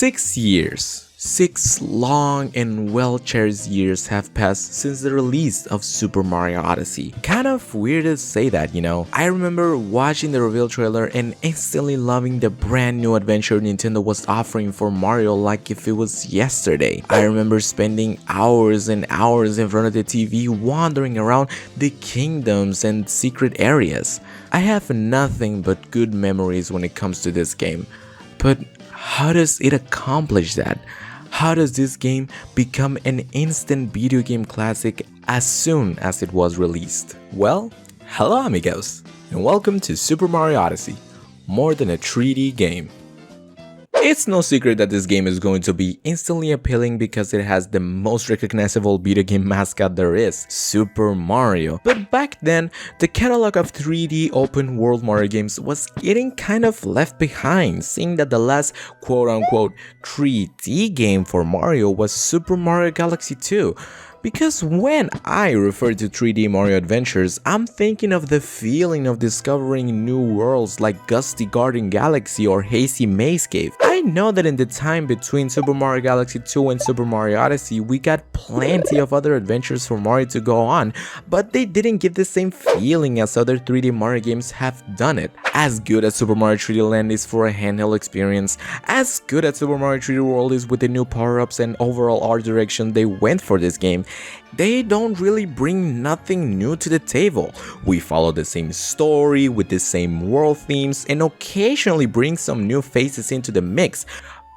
6 years. 6 long and well-cherished years have passed since the release of Super Mario Odyssey. Kind of weird to say that, you know. I remember watching the reveal trailer and instantly loving the brand new adventure Nintendo was offering for Mario like if it was yesterday. I remember spending hours and hours in front of the TV wandering around the kingdoms and secret areas. I have nothing but good memories when it comes to this game. But how does it accomplish that? How does this game become an instant video game classic as soon as it was released? Well, hello amigos, and welcome to Super Mario Odyssey, more than a 3D game. It's no secret that this game is going to be instantly appealing because it has the most recognizable video game mascot there is, Super Mario. But back then, the catalog of 3D open world Mario games was getting kind of left behind, seeing that the last quote-unquote 3D game for Mario was Super Mario Galaxy 2. Because when I refer to 3D Mario adventures, I'm thinking of the feeling of discovering new worlds like Gusty Garden Galaxy or Hazy Maze Cave. I know that in the time between Super Mario Galaxy 2 and Super Mario Odyssey, we got plenty of other adventures for Mario to go on, but they didn't give the same feeling as other 3D Mario games have done it. As good as Super Mario 3D Land is for a handheld experience, as good as Super Mario 3D World is with the new power-ups and overall art direction they went for this game, they don't really bring nothing new to the table. We follow the same story with the same world themes and occasionally bring some new faces into the mix.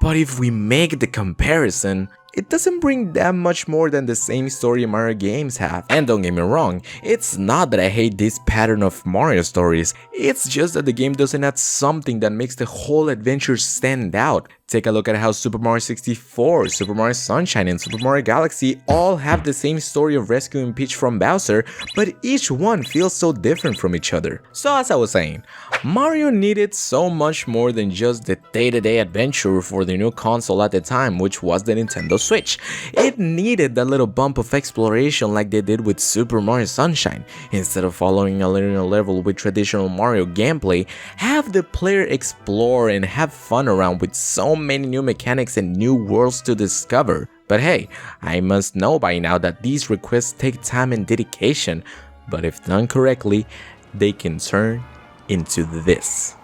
But if we make the comparison, it doesn't bring that much more than the same story Mario games have. And don't get me wrong, it's not that I hate this pattern of Mario stories, it's just that the game doesn't add something that makes the whole adventure stand out. Take a look at how Super Mario 64, Super Mario Sunshine, and Super Mario Galaxy all have the same story of rescuing Peach from Bowser, but each one feels so different from each other. So as I was saying, Mario needed so much more than just the day-to-day adventure for the new console at the time, which was the Nintendo Switch. It needed that little bump of exploration like they did with Super Mario Sunshine. Instead of following a linear level with traditional Mario gameplay, have the player explore and have fun around with so many new mechanics and new worlds to discover. But hey, I must know by now that these requests take time and dedication, but if done correctly, they can turn into this.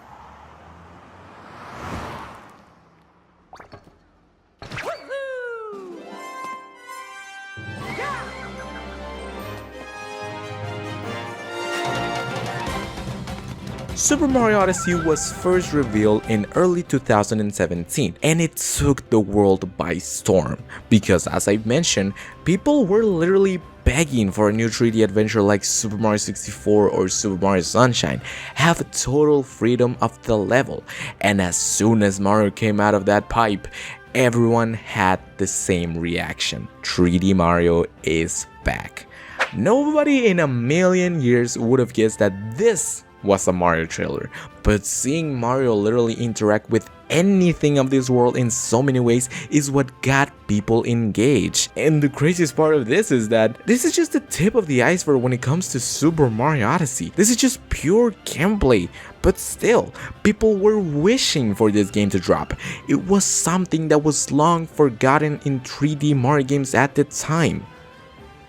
Super Mario Odyssey was first revealed in early 2017 and it took the world by storm because, as I mentioned, people were literally begging for a new 3D adventure like Super Mario 64 or Super Mario Sunshine, have total freedom of the level, and as soon as Mario came out of that pipe, everyone had the same reaction: 3D Mario is back. Nobody in a million years would have guessed that this was a Mario trailer, but seeing Mario literally interact with anything of this world in so many ways is what got people engaged. And the craziest part of this is that this is just the tip of the iceberg when it comes to Super Mario Odyssey. This is just pure gameplay, but still, people were wishing for this game to drop. It was something that was long forgotten in 3D Mario games at the time: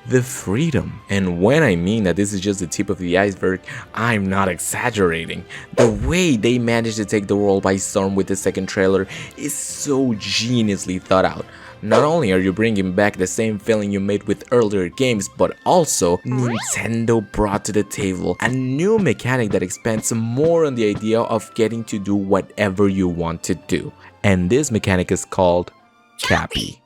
the freedom. And when I mean that this is just the tip of the iceberg, I'm not exaggerating. The way they managed to take the world by storm with the second trailer is so geniusly thought out. Not only are you bringing back the same feeling you made with earlier games, but also Nintendo brought to the table a new mechanic that expands more on the idea of getting to do whatever you want to do. And this mechanic is called Cappy.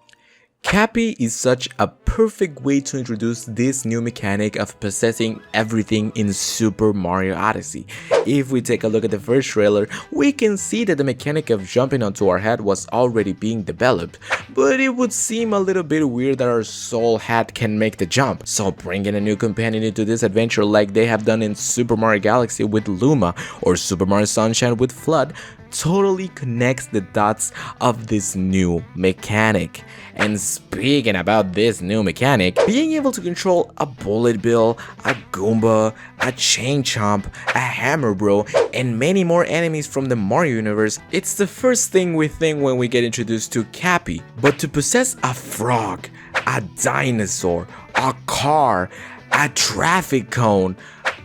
Cappy is such a perfect way to introduce this new mechanic of possessing everything in Super Mario Odyssey. If we take a look at the first trailer, we can see that the mechanic of jumping onto our head was already being developed, but it would seem a little bit weird that our soul hat can make the jump. So bringing a new companion into this adventure like they have done in Super Mario Galaxy with Luma or Super Mario Sunshine with Flood totally connects the dots of this new mechanic. And speaking about this new mechanic, being able to control a bullet bill, a Goomba, a chain chomp, a hammer bro, and many more enemies from the Mario universe, it's the first thing we think when we get introduced to Cappy. But to possess a frog, a dinosaur, a car, a traffic cone,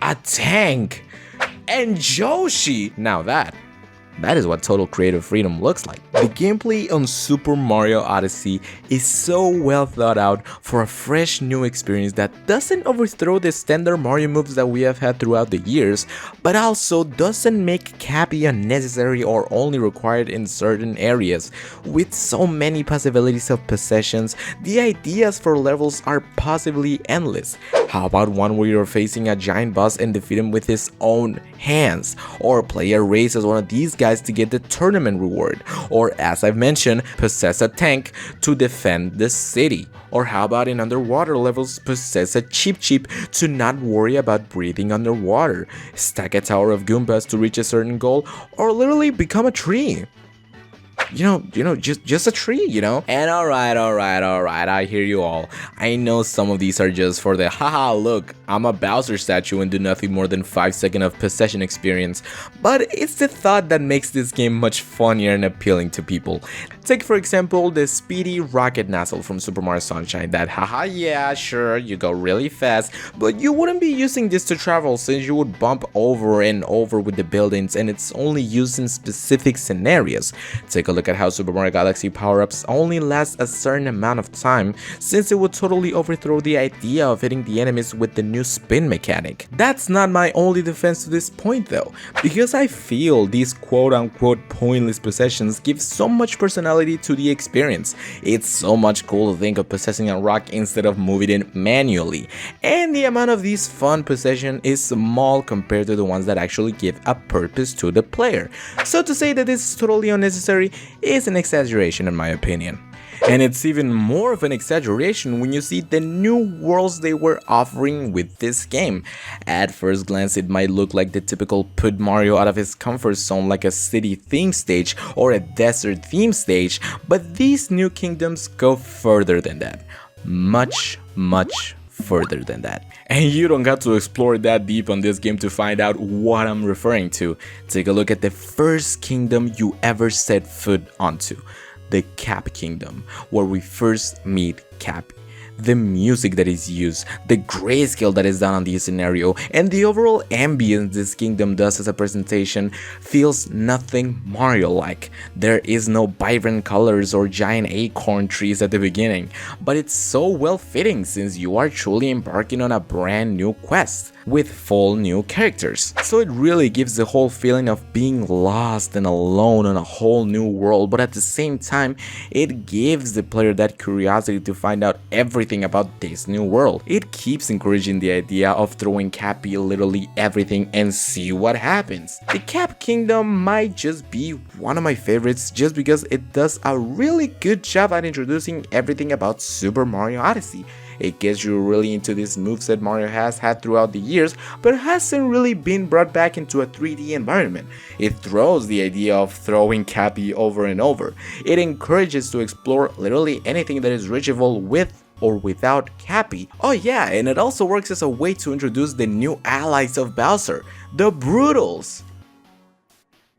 a tank, and Yoshi, now that is what total creative freedom looks like. The gameplay on Super Mario Odyssey is so well thought out for a fresh new experience that doesn't overthrow the standard Mario moves that we have had throughout the years, but also doesn't make Cappy unnecessary or only required in certain areas. With so many possibilities of possessions, the ideas for levels are possibly endless. How about one where you're facing a giant boss and defeat him with his own hands? Or play a race as one of these guys to get the tournament reward, or as I've mentioned, possess a tank to defend the city. Or how about in underwater levels, possess a Cheep Cheep to not worry about breathing underwater, stack a tower of Goombas to reach a certain goal, or literally become a tree. Just a tree, And alright, I hear you all. I know some of these are just for the haha look, I'm a Bowser statue and do nothing more than 5 seconds of possession experience, but it's the thought that makes this game much funnier and appealing to people. Take for example the speedy rocket nozzle from Super Mario Sunshine that haha yeah sure you go really fast, but you wouldn't be using this to travel since you would bump over and over with the buildings and it's only used in specific scenarios. Take a look at how Super Mario Galaxy power-ups only last a certain amount of time since it would totally overthrow the idea of hitting the enemies with the new spin mechanic. That's not my only defense to this point though, because I feel these quote-unquote pointless possessions give so much personality to the experience. It's so much cool to think of possessing a rock instead of moving it manually, and the amount of these fun possessions is small compared to the ones that actually give a purpose to the player. So to say that this is totally unnecessary is an exaggeration in my opinion. And it's even more of an exaggeration when you see the new worlds they were offering with this game. At first glance it might look like the typical put Mario out of his comfort zone like a city theme stage or a desert theme stage, but these new kingdoms go further than that. Much further than that. And you don't got to explore that deep on this game to find out what I'm referring to. Take a look at the first kingdom you ever set foot onto. The Cap Kingdom, where we first meet Cappy. The music that is used, the grayscale that is done on this scenario, and the overall ambience this kingdom does as a presentation feels nothing Mario-like. There is no vibrant colors or giant acorn trees at the beginning, but it's so well fitting since you are truly embarking on a brand new quest with full new characters. So it really gives the whole feeling of being lost and alone on a whole new world, but at the same time it gives the player that curiosity to find out everything about this new world. It keeps encouraging the idea of throwing Cappy literally everything and see what happens. The Cap Kingdom might just be one of my favorites just because it does a really good job at introducing everything about Super Mario Odyssey. It gets you really into this moveset Mario has had throughout the years, but hasn't really been brought back into a 3D environment. It throws the idea of throwing Cappy over and over. It encourages to explore literally anything that is reachable with or without Cappy. Oh yeah, and it also works as a way to introduce the new allies of Bowser, the Brutals.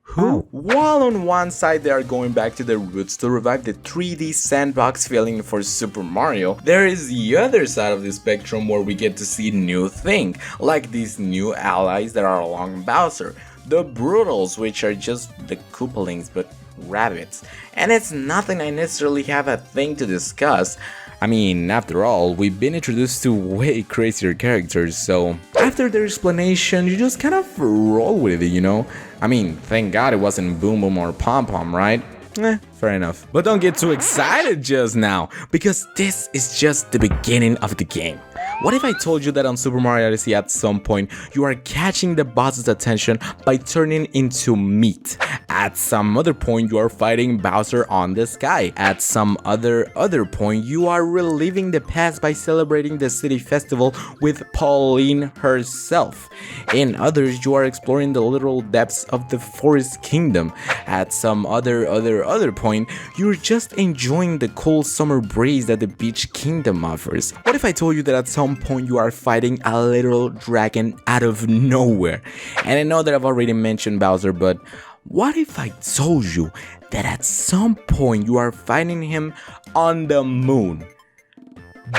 Who, while on one side they are going back to their roots to revive the 3D sandbox feeling for Super Mario, there is the other side of the spectrum where we get to see new things, like these new allies that are along Bowser, the Brutals, which are just the Koopalings but rabbits. And it's nothing I necessarily have a thing to discuss. I mean, after all, we've been introduced to way crazier characters, so after their explanation, you just kind of roll with it, I mean, thank God it wasn't Boom Boom or Pom Pom, right? Fair enough. But don't get too excited just now, because this is just the beginning of the game. What if I told you that on Super Mario Odyssey at some point you are catching the boss's attention by turning into meat? At some other point you are fighting Bowser on the sky. At some other point you are reliving the past by celebrating the city festival with Pauline herself. In others you are exploring the literal depths of the Forest Kingdom. At some other point you're just enjoying the cool summer breeze that the Beach Kingdom offers. What if I told you that at some point you are fighting a little dragon out of nowhere? And I know that I've already mentioned Bowser, but what if I told you that at some point you are fighting him on the moon?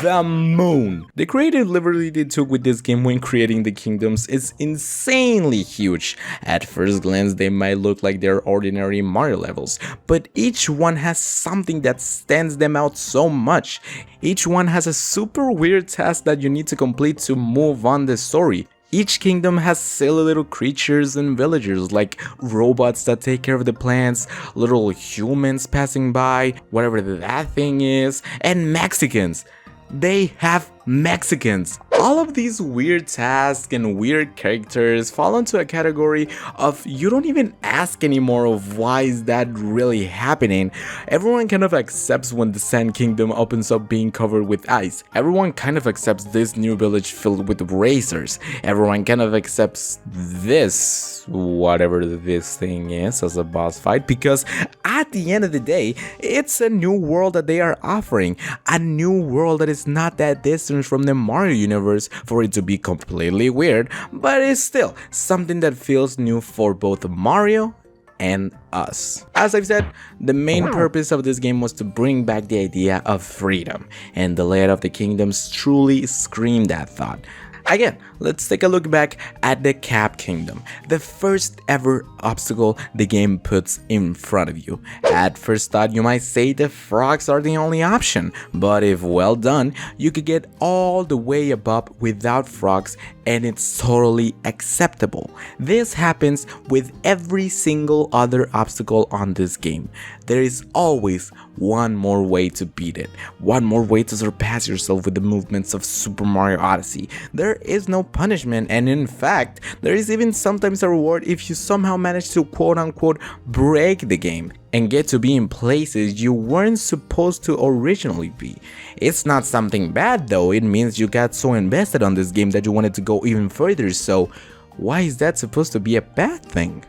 The moon! The creative liberty they took with this game when creating the kingdoms is insanely huge. At first glance they might look like they're ordinary Mario levels, but each one has something that stands them out so much. Each one has a super weird task that you need to complete to move on the story. Each kingdom has silly little creatures and villagers like robots that take care of the plants, little humans passing by, whatever that thing is, and Mexicans. They have Mexicans. All of these weird tasks and weird characters fall into a category of you don't even ask anymore of why is that really happening. Everyone kind of accepts when the Sand Kingdom opens up being covered with ice. Everyone kind of accepts this new village filled with racers. Everyone kind of accepts this, whatever this thing is, as a boss fight, because at the end of the day, it's a new world that they are offering. A new world that is not that distant from the Mario universe for it to be completely weird, but it's still something that feels new for both Mario and us. As I've said, the main purpose of this game was to bring back the idea of freedom, and the layout of the kingdoms truly screamed that thought. Again, let's take a look back at the Cap Kingdom, the first ever obstacle the game puts in front of you. At first thought, you might say the frogs are the only option, but if well done, you could get all the way above without frogs and it's totally acceptable. This happens with every single other obstacle on this game. There is always one more way to beat it, one more way to surpass yourself with the movements of Super Mario Odyssey. There is no punishment, and in fact, there is even sometimes a reward if you somehow manage to quote-unquote break the game and get to be in places you weren't supposed to originally be. It's not something bad though, it means you got so invested on this game that you wanted to go even further, so why is that supposed to be a bad thing?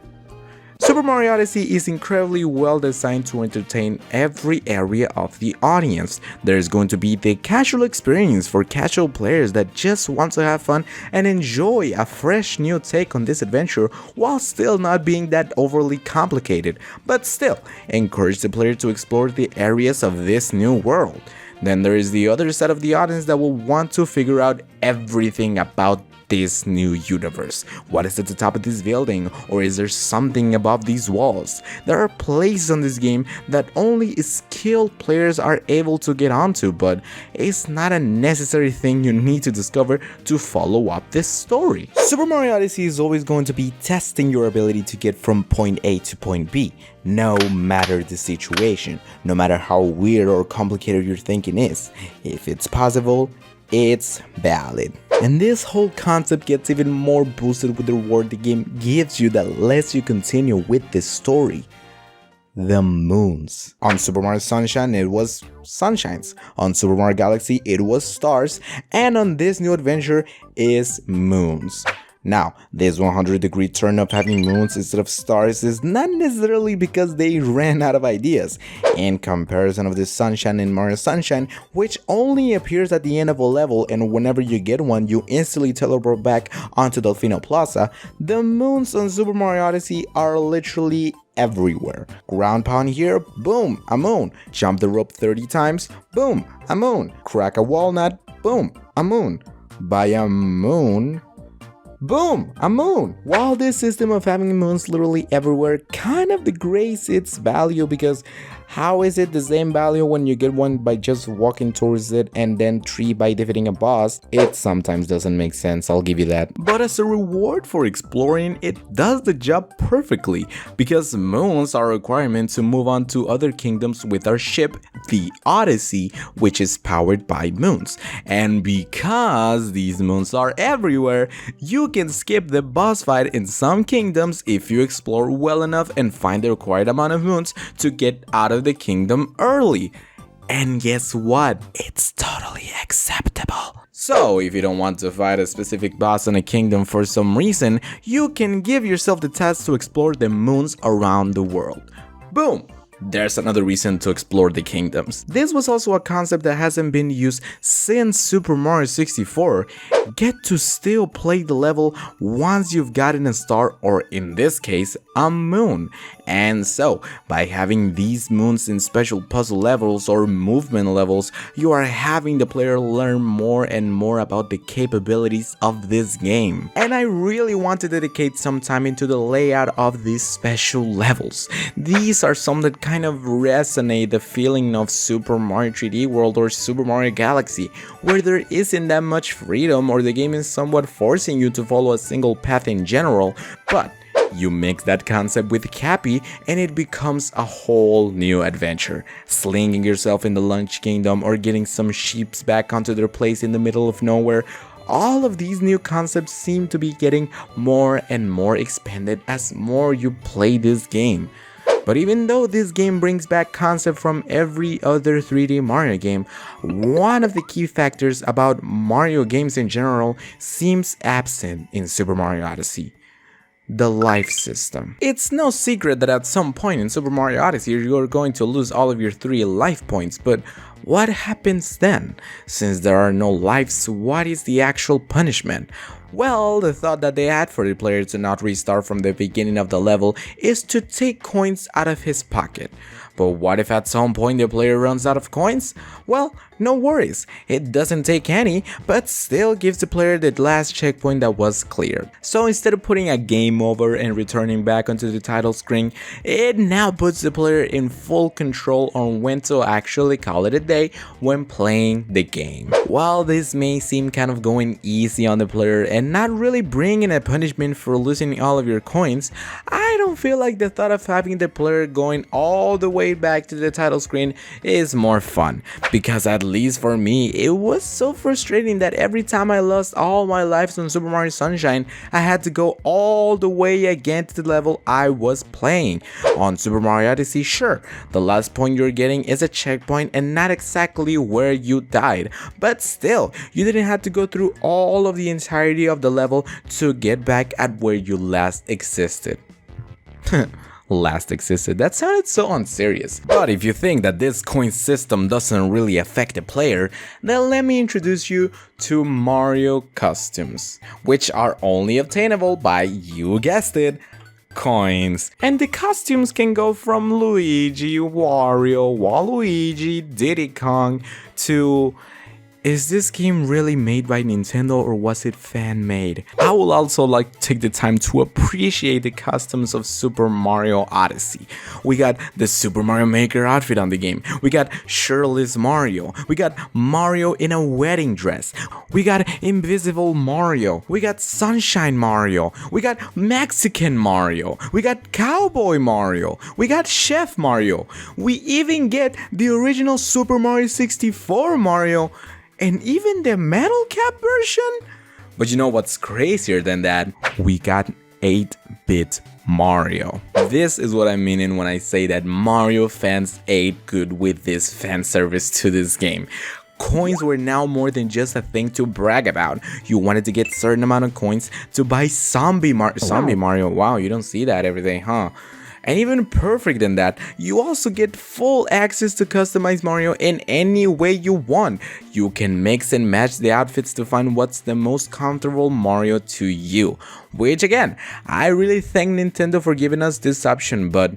Super Mario Odyssey is incredibly well designed to entertain every area of the audience. There's going to be the casual experience for casual players that just want to have fun and enjoy a fresh new take on this adventure while still not being that overly complicated, but still encourage the player to explore the areas of this new world. Then there is the other side of the audience that will want to figure out everything about this new universe. What is at the top of this building, or is there something above these walls? There are places on this game that only skilled players are able to get onto, but it's not a necessary thing you need to discover to follow up this story. Super Mario Odyssey is always going to be testing your ability to get from point A to point B, no matter the situation, no matter how weird or complicated your thinking is. If it's possible, it's valid. And this whole concept gets even more boosted with the reward the game gives you that lets you continue with this story. The moons. On Super Mario Sunshine, it was sunshines. On Super Mario Galaxy, it was stars. And on this new adventure is moons. Now, this 100-degree turn of having moons instead of stars is not necessarily because they ran out of ideas. In comparison of the Sunshine in Mario Sunshine, which only appears at the end of a level and whenever you get one you instantly teleport back onto Delfino Plaza, the moons on Super Mario Odyssey are literally everywhere. Ground pound here, boom, a moon. Jump the rope 30 times, boom, a moon. Crack a walnut, boom, a moon. Buy a moon, boom, a moon! While this system of having moons literally everywhere kind of degrades its value because How is it the same value when you get one by just walking towards it and then 3 by defeating a boss? It sometimes doesn't make sense, I'll give you that. But as a reward for exploring, it does the job perfectly, because moons are a requirement to move on to other kingdoms with our ship, the Odyssey, which is powered by moons. And because these moons are everywhere, you can skip the boss fight in some kingdoms if you explore well enough and find the required amount of moons to get out of the kingdom early. And guess what? It's totally acceptable. So, if you don't want to fight a specific boss in a kingdom for some reason, you can give yourself the task to explore the moons around the world. Boom! There's another reason to explore the kingdoms. This was also a concept that hasn't been used since Super Mario 64. Get to still play the level once you've gotten a star, or in this case, a moon. And so, by having these moons in special puzzle levels or movement levels, you are having the player learn more and more about the capabilities of this game. And I really want to dedicate some time into the layout of these special levels. These are some that kind of resonate the feeling of Super Mario 3D World or Super Mario Galaxy, where there isn't that much freedom or the game is somewhat forcing you to follow a single path in general, but you mix that concept with Cappy and it becomes a whole new adventure. Slinging yourself in the Lunch Kingdom or getting some sheeps back onto their place in the middle of nowhere. All of these new concepts seem to be getting more and more expanded as more you play this game. But even though this game brings back concept from every other 3D Mario game, one of the key factors about Mario games in general seems absent in Super Mario Odyssey: the life system. It's no secret that at some point in Super Mario Odyssey you're going to lose all of your 3 life points, but what happens then? Since there are no lives, what is the actual punishment? Well, the thought that they had for the player to not restart from the beginning of the level is to take coins out of his pocket. But what if at some point the player runs out of coins? Well, no worries, it doesn't take any, but still gives the player the last checkpoint that was cleared. So instead of putting a game over and returning back onto the title screen, it now puts the player in full control on when to actually call it a day when playing the game. While this may seem kind of going easy on the player and not really bringing a punishment for losing all of your coins, I don't feel like the thought of having the player going all the way back to the title screen is more fun, because at least for me it was so frustrating that every time I lost all my lives on Super Mario Sunshine, I had to go all the way again to the level I was playing. On Super Mario Odyssey, sure, the last point you're getting is a checkpoint and not exactly where you died, but still, you didn't have to go through all of the entirety of the level to get back at where you last existed. Last existed. That sounded so unserious. But if you think that this coin system doesn't really affect the player, then let me introduce you to Mario costumes, which are only obtainable by, you guessed it, coins. And the costumes can go from Luigi, Wario, Waluigi, Diddy Kong to... Is this game really made by Nintendo or was it fan-made? I will also like to take the time to appreciate the costumes of Super Mario Odyssey. We got the Super Mario Maker outfit on the game. We got shirtless Mario. We got Mario in a wedding dress. We got Invisible Mario. We got Sunshine Mario. We got Mexican Mario. We got Cowboy Mario. We got Chef Mario. We even get the original Super Mario 64 Mario. And even the metal cap version? But you know what's crazier than that? We got 8-bit Mario. This is what I mean when I say that Mario fans ate good with this fan service to this game. Coins were now more than just a thing to brag about. You wanted to get certain amount of coins to buy Zombie Mario. Wow, you don't see that every day, huh? And even perfect than that, you also get full access to customize Mario in any way you want. You can mix and match the outfits to find what's the most comfortable Mario to you. Which again, I really thank Nintendo for giving us this option, but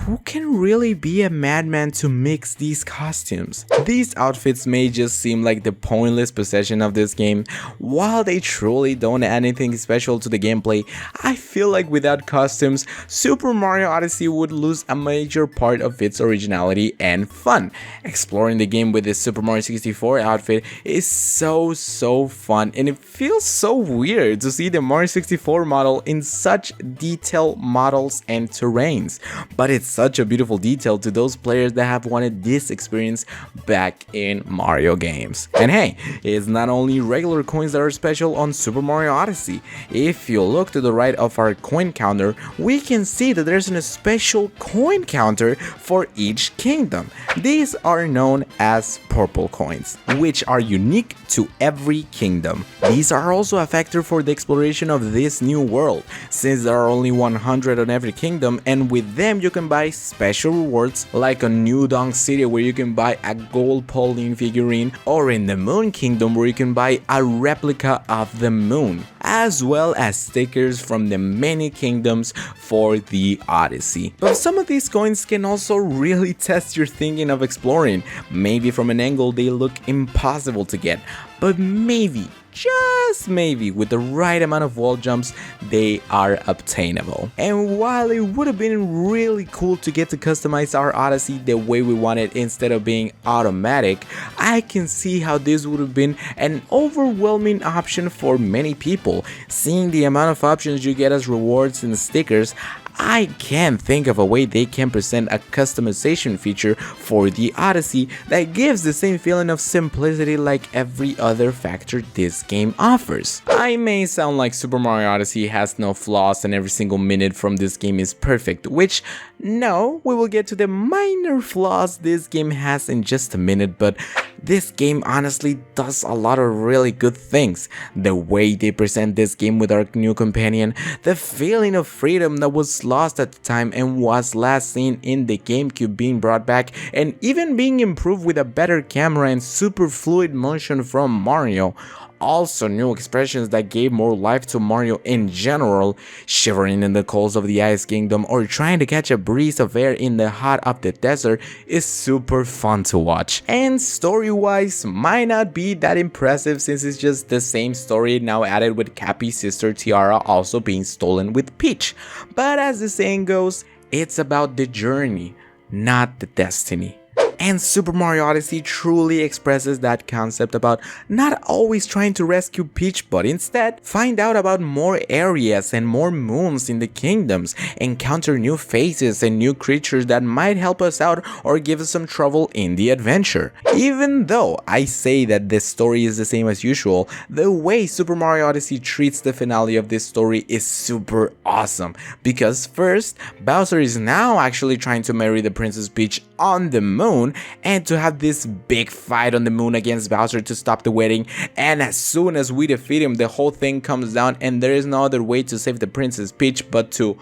who can really be a madman to mix these costumes? These outfits may just seem like the pointless possession of this game. While they truly don't add anything special to the gameplay, I feel like without costumes, Super Mario Odyssey would lose a major part of its originality and fun. Exploring the game with this Super Mario 64 outfit is so fun, and it feels so weird to see the Mario 64 model in such detailed models and terrains. But it's such a beautiful detail to those players that have wanted this experience back in Mario games. And hey, it's not only regular coins that are special on Super Mario Odyssey. If you look to the right of our coin counter, we can see that there's a special coin counter for each kingdom. These are known as purple coins, which are unique to every kingdom. These are also a factor for the exploration of this new world, since there are only 100 on every kingdom, and with them you can buy special rewards like a New Donk City where you can buy a gold Pauline figurine, or in the Moon Kingdom where you can buy a replica of the moon, as well as stickers from the many kingdoms for the Odyssey. But some of these coins can also really test your thinking of exploring. Maybe from an angle they look impossible to get, but maybe, just maybe, with the right amount of wall jumps, they are obtainable. And while it would have been really cool to get to customize our Odyssey the way we want it instead of being automatic, I can see how this would have been an overwhelming option for many people. Seeing the amount of options you get as rewards and stickers, I can't think of a way they can present a customization feature for the Odyssey that gives the same feeling of simplicity like every other factor this game offers. I may sound like Super Mario Odyssey has no flaws and every single minute from this game is perfect, which, no, we will get to the minor flaws this game has in just a minute, but this game honestly does a lot of really good things. The way they present this game with our new companion, the feeling of freedom that was lost at the time and was last seen in the GameCube being brought back, and even being improved with a better camera and super fluid motion from Mario. Also new expressions that gave more life to Mario in general, shivering in the cold of the Ice Kingdom or trying to catch a breeze of air in the hot of the desert is super fun to watch. And story-wise might not be that impressive since it's just the same story now added with Cappy's sister Tiara also being stolen with Peach. But as the saying goes, it's about the journey, not the destiny. And Super Mario Odyssey truly expresses that concept about not always trying to rescue Peach, but instead find out about more areas and more moons in the kingdoms, encounter new faces and new creatures that might help us out or give us some trouble in the adventure. Even though I say that the story is the same as usual, the way Super Mario Odyssey treats the finale of this story is super awesome, because first, Bowser is now actually trying to marry the Princess Peach on the moon, and to have this big fight on the moon against Bowser to stop the wedding, and as soon as we defeat him the whole thing comes down and there is no other way to save the Princess Peach but to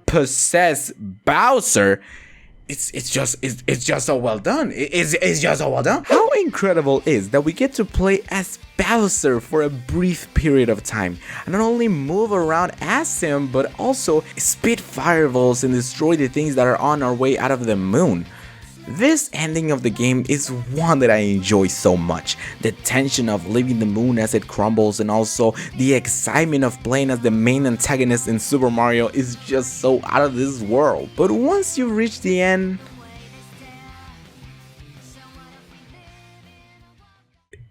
possess Bowser. It's just so well done. It's just so well done. How incredible is that we get to play as Bowser for a brief period of time, and not only move around as him but also spit fireballs and destroy the things that are on our way out of the moon. This ending of the game is one that I enjoy so much. The tension of leaving the moon as it crumbles, and also the excitement of playing as the main antagonist in Super Mario is just so out of this world. But once you reach the end,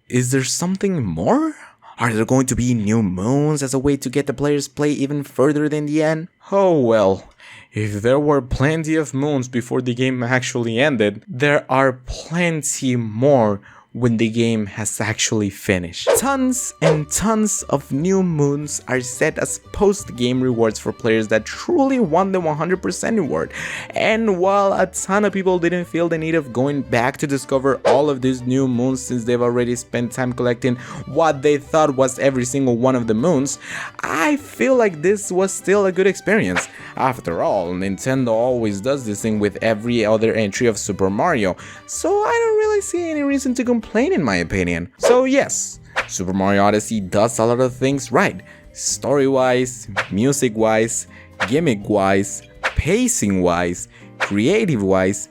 is there something more? Are there going to be new moons as a way to get the players play even further than the end? Oh well. If there were plenty of moons before the game actually ended, there are plenty more when the game has actually finished. Tons and tons of new moons are set as post-game rewards for players that truly want the 100% reward. And while a ton of people didn't feel the need of going back to discover all of these new moons since they've already spent time collecting what they thought was every single one of the moons, I feel like this was still a good experience. After all, Nintendo always does this thing with every other entry of Super Mario, so I don't really see any reason to complain in my opinion. So yes, Super Mario Odyssey does a lot of things right. Story-wise, music-wise, gimmick-wise, pacing-wise, creative-wise,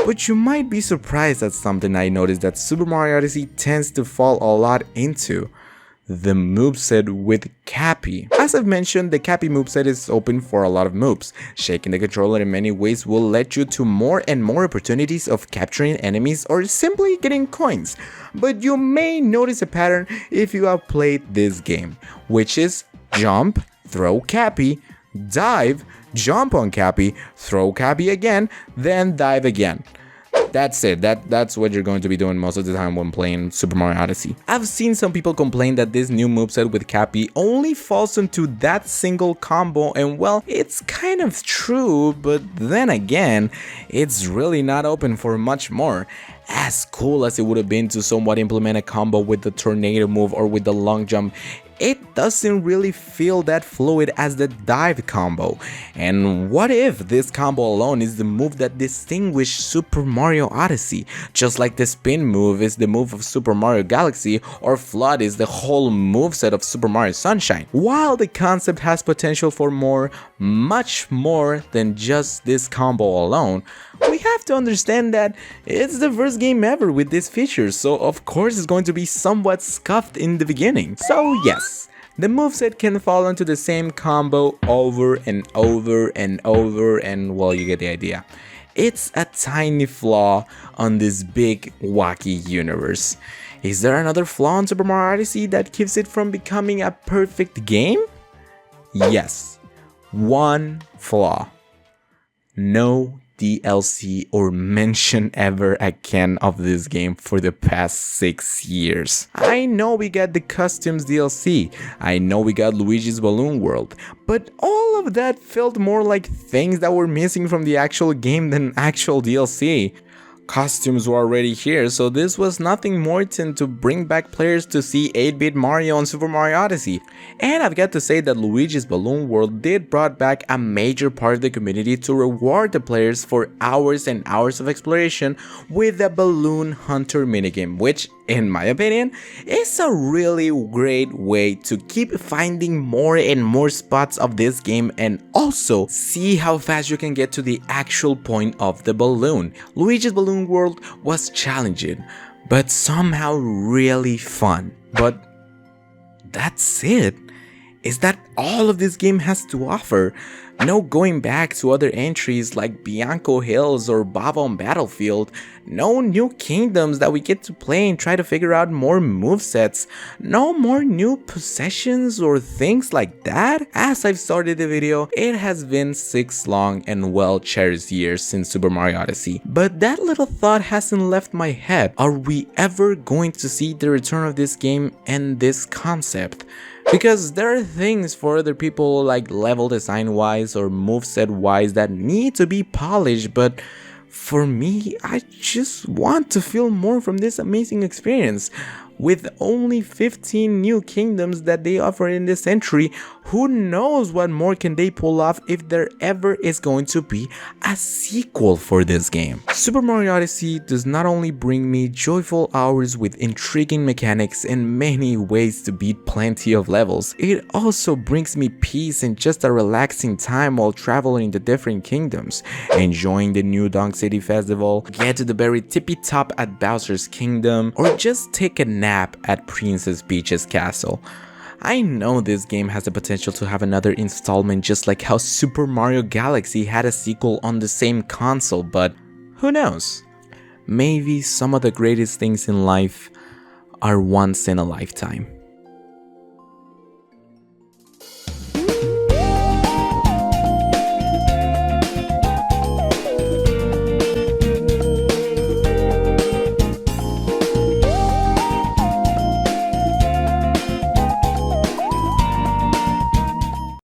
but you might be surprised at something I noticed that Super Mario Odyssey tends to fall a lot into: the moveset with Cappy. As I've mentioned, the Cappy moveset is open for a lot of moves. Shaking the controller in many ways will lead you to more and more opportunities of capturing enemies or simply getting coins. But you may notice a pattern if you have played this game, which is jump, throw Cappy, dive, jump on Cappy, throw Cappy again, then dive again. That's it. That's what you're going to be doing most of the time when playing Super Mario Odyssey. I've seen some people complain that this new moveset with Cappy only falls into that single combo, and well, it's kind of true, but then again, it's really not open for much more. As cool as it would have been to somewhat implement a combo with the tornado move or with the long jump, it doesn't really feel that fluid as the dive combo. And what if this combo alone is the move that distinguished Super Mario Odyssey? Just like the spin move is the move of Super Mario Galaxy, or Flood is the whole moveset of Super Mario Sunshine. While the concept has potential for more, much more than just this combo alone, we have to understand that it's the first game ever with this feature, so of course it's going to be somewhat scuffed in the beginning. So yes, the moveset can fall into the same combo over and over and over, and well, you get the idea. It's a tiny flaw on this big wacky universe. Is there another flaw in Super Mario Odyssey that keeps it from becoming a perfect game? Yes, one flaw. No DLC or mention ever again of this game for the past 6 years. I know we got the Customs DLC, I know we got Luigi's Balloon World, but all of that felt more like things that were missing from the actual game than actual DLC. Costumes were already here, so this was nothing more than to bring back players to see 8-bit Mario on Super Mario Odyssey. And I've got to say that Luigi's Balloon World did brought back a major part of the community to reward the players for hours and hours of exploration with the Balloon Hunter minigame, which, in my opinion, is a really great way to keep finding more and more spots of this game and also see how fast you can get to the actual point of the balloon. Luigi's Balloon World was challenging, but somehow really fun. But that's it. Is that all of this game has to offer? No going back to other entries like Bianco Hills or Bava Battlefield, no new kingdoms that we get to play and try to figure out more movesets, no more new possessions or things like that. As I've started the video, it has been 6 long and well cherished years since Super Mario Odyssey, but that little thought hasn't left my head. Are we ever going to see the return of this game and this concept? Because there are things for other people like level design wise or moveset wise that need to be polished, but for me, I just want to feel more from this amazing experience. With only 15 new kingdoms that they offer in this entry, who knows what more can they pull off if there ever is going to be a sequel for this game. Super Mario Odyssey does not only bring me joyful hours with intriguing mechanics and many ways to beat plenty of levels, it also brings me peace and just a relaxing time while traveling to different kingdoms, enjoying the New Donk City Festival, get to the very tippy top at Bowser's Kingdom, or just take a nap at Princess Peach's castle. I know this game has the potential to have another installment just like how Super Mario Galaxy had a sequel on the same console, but who knows? Maybe some of the greatest things in life are once in a lifetime.